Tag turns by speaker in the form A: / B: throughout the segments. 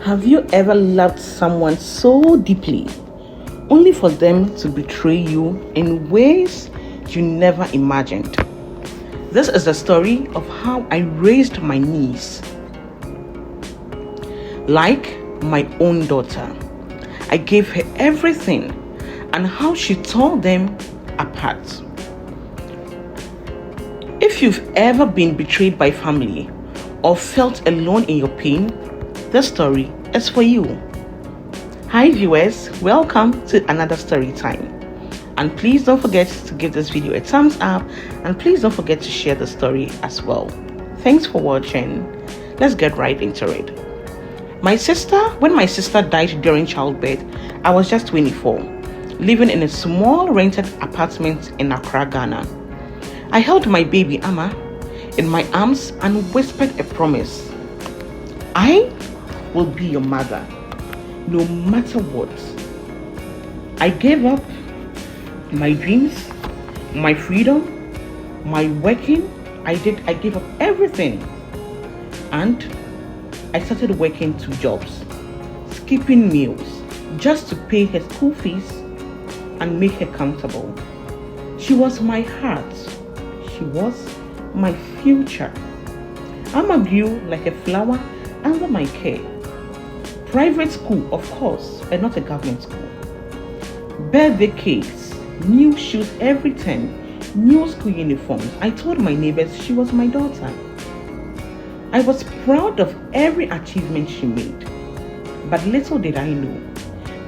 A: Have you ever loved someone so deeply, only for them to betray you in ways you never imagined? This is the story of how I raised my niece like my own daughter. I gave her everything, and how she tore them apart. If you've ever been betrayed by family or felt alone in your pain, this story is for you. Hi viewers, welcome to another story time. And please don't forget to give this video a thumbs up, and please don't forget to share the story as well. Thanks for watching. Let's get right into it. When my sister died during childbirth, I was just 24, living in a small rented apartment in Accra, Ghana. I held my baby Amma in my arms and whispered a promise. I will be your mother, no matter what. I gave up my dreams, my freedom, my working. I gave up everything. And I started working 2 jobs, skipping meals, just to pay her school fees and make her comfortable. She was my heart. She was my future. Amma grew like a flower under my care. Private school, of course, and not a government school. Birthday cakes, new shoes every time, new school uniforms. I told my neighbors she was my daughter. I was proud of every achievement she made. But little did I know,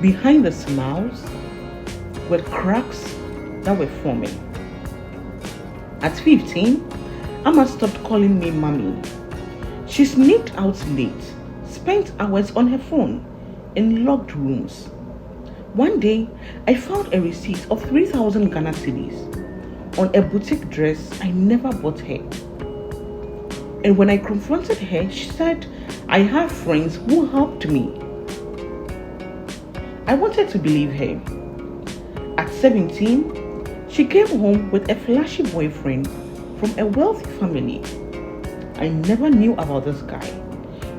A: behind the smiles were cracks that were forming. At 15, Amma stopped calling me mommy. She sneaked out late, spent hours on her phone in locked rooms. One day, I found a receipt of 3,000 Ghana cedis on a boutique dress I never bought her. And when I confronted her, she said, I have friends who helped me. I wanted to believe her. At 17, she came home with a flashy boyfriend from a wealthy family. I never knew about this guy.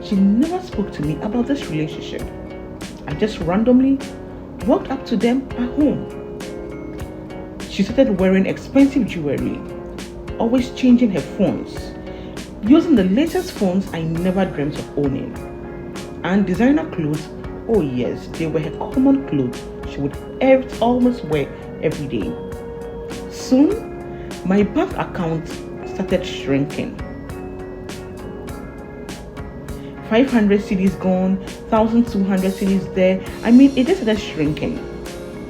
A: She never spoke to me about this relationship. I just randomly walked up to them at home. She started wearing expensive jewelry, always changing her phones, using the latest phones I never dreamt of owning. And designer clothes, oh yes, they were her common clothes she would almost wear every day. Soon, my bank account started shrinking. 500 cedis gone, 1,200 cedis there. It just started shrinking.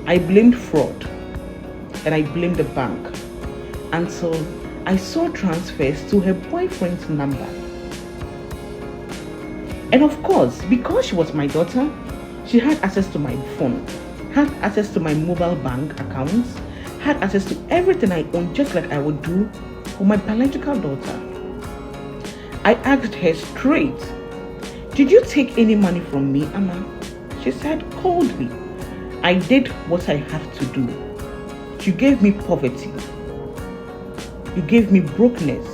A: I blamed fraud, and I blamed the bank, until I saw transfers to her boyfriend's number. And of course, because she was my daughter, she had access to my phone, had access to my mobile bank accounts, had access to everything I owned, just like I would do for my biological daughter. I asked her straight, did you take any money from me, Amma? She said coldly, I did what I had to do. You gave me poverty. You gave me brokenness.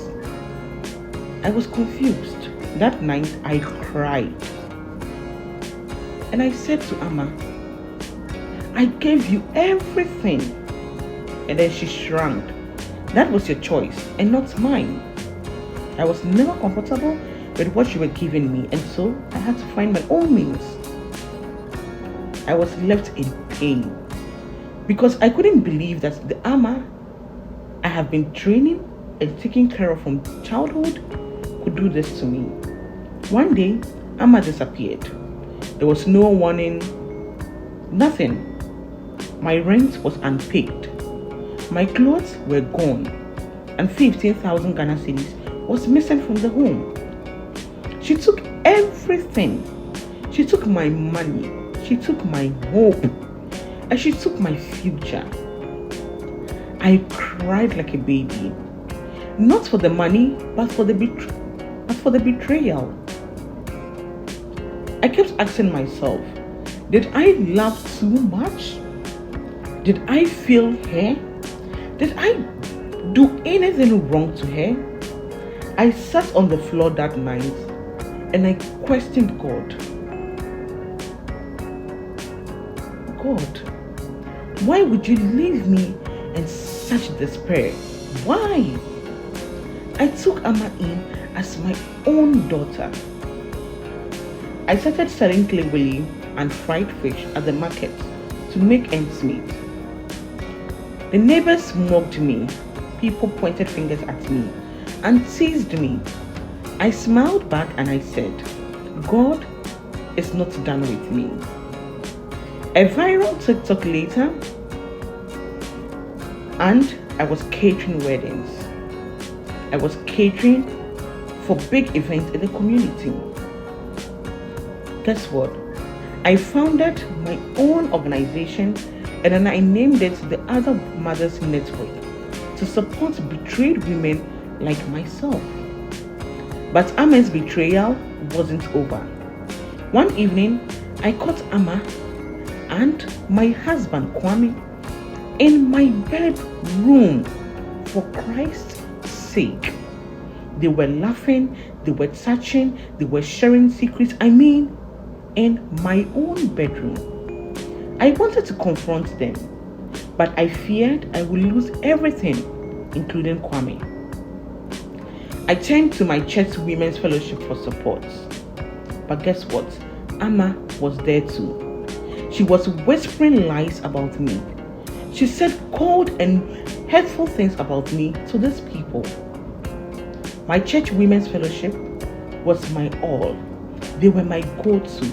A: I was confused. That night, I cried. And I said to Amma, I gave you everything. And then she shrugged. That was your choice and not mine. I was never comfortable with what you were giving me, and so I had to find my own means. I was left in pain because I couldn't believe that the Amma I have been training and taking care of from childhood could do this to me. One day, Amma disappeared. There was no warning, nothing. My rent was unpaid. My clothes were gone, and 15,000 Ghana cedis was missing from the home. She took everything. She took my money. She took my hope. And she took my future. I cried like a baby. Not for the money, but for the betrayal. I kept asking myself, did I love too much? Did I feel her? Did I do anything wrong to her? I sat on the floor that night and I questioned God. God, why would you leave me in such despair? Why? I took Amma in as my own daughter. I started selling clay willy and fried fish at the market to make ends meet. The neighbors mocked me. People pointed fingers at me and teased me. I smiled back and I said, God is not done with me. A viral TikTok later, and I was catering weddings. I was catering for big events in the community. Guess what? I founded my own organization and then I named it the Other Mothers Network to support betrayed women like myself. But Amma's betrayal wasn't over. One evening, I caught Amma and my husband Kwame in my bedroom. For Christ's sake. They were laughing, they were touching, they were sharing secrets. In my own bedroom. I wanted to confront them, but I feared I would lose everything, including Kwame. I turned to my church women's fellowship for support. But guess what? Amma was there too. She was whispering lies about me. She said cold and hurtful things about me to these people. My church women's fellowship was my all. They were my go-to.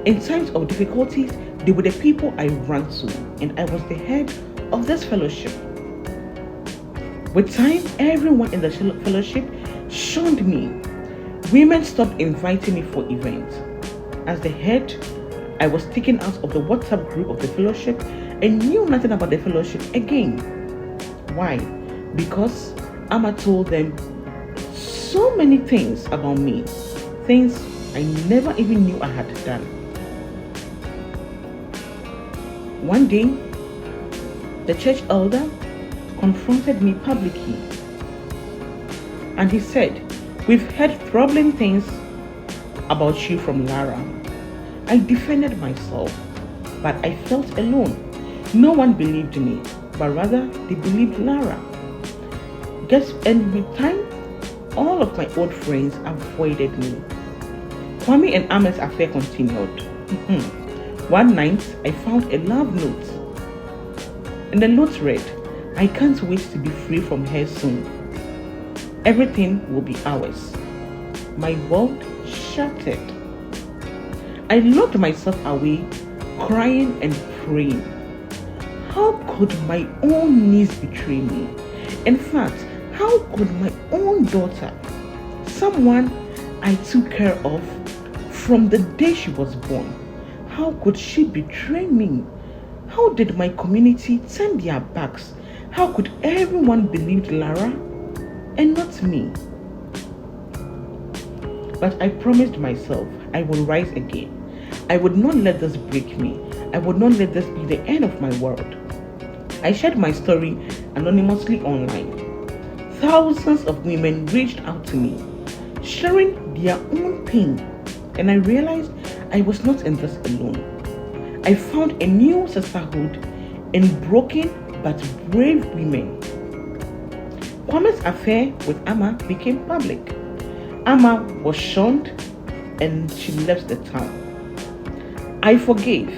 A: In times of difficulties, they were the people I ran to, and I was the head of this fellowship. With time, everyone in the fellowship shunned me. Women stopped inviting me for events. As the head, I was taken out of the WhatsApp group of the fellowship and knew nothing about the fellowship again. Why? Because Amma told them so many things about me, things I never even knew I had done. One day, the church elder confronted me publicly and he said, "We've heard troubling things about you from Lara." I defended myself, but I felt alone. No one believed me, but rather they believed Lara. And with time, all of my old friends avoided me. Kwame and Amma's affair continued. One night, I found a love note. And the note read, "I can't wait to be free from her soon. Everything will be ours." My world shattered. I locked myself away, crying and praying. How could my own niece betray me? In fact, how could my own daughter, someone I took care of from the day she was born, how could she betray me? How did my community turn their backs? How could everyone believe Lara and not me? But I promised myself I would rise again. I would not let this break me. I would not let this be the end of my world. I shared my story anonymously online. Thousands of women reached out to me, sharing their own pain, and I realized I was not in this alone. I found a new sisterhood in broken but brave women. Kwame's affair with Amma became public. Amma was shunned and she left the town. I forgave,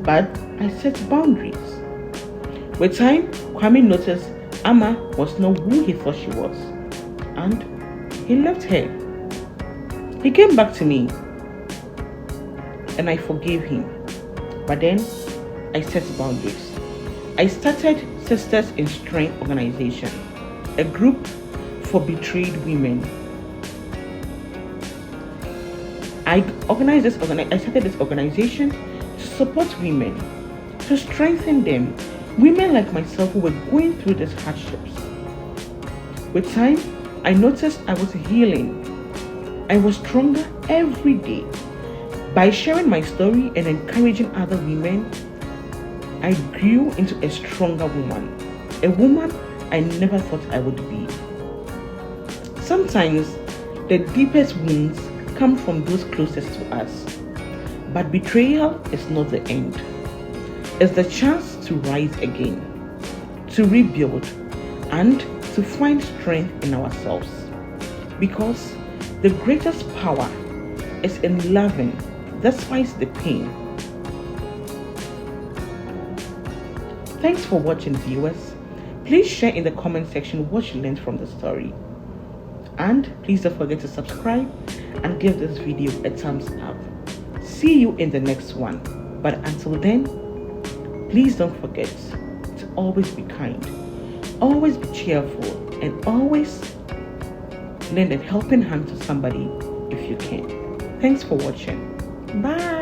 A: but I set boundaries. With time, Kwame noticed Amma was not who he thought she was, and he left her. He came back to me, and I forgave him. But then, I set boundaries. I started Sisters in Strength organization, a group for betrayed women. I started this organization to support women, to strengthen them, women like myself who were going through these hardships. With time, I noticed I was healing. I was stronger every day. By sharing my story and encouraging other women, I grew into a stronger woman, a woman I never thought I would be. Sometimes the deepest wounds come from those closest to us, but betrayal is not the end. is the chance to rise again, to rebuild, and to find strength in ourselves. Because the greatest power is in loving despite the pain. Thanks for watching, viewers. Please share in the comment section what you learned from the story. And please don't forget to subscribe and give this video a thumbs up. See you in the next one. But until then, please don't forget to always be kind, always be cheerful, and always lend a helping hand to somebody if you can. Thanks for watching. Bye.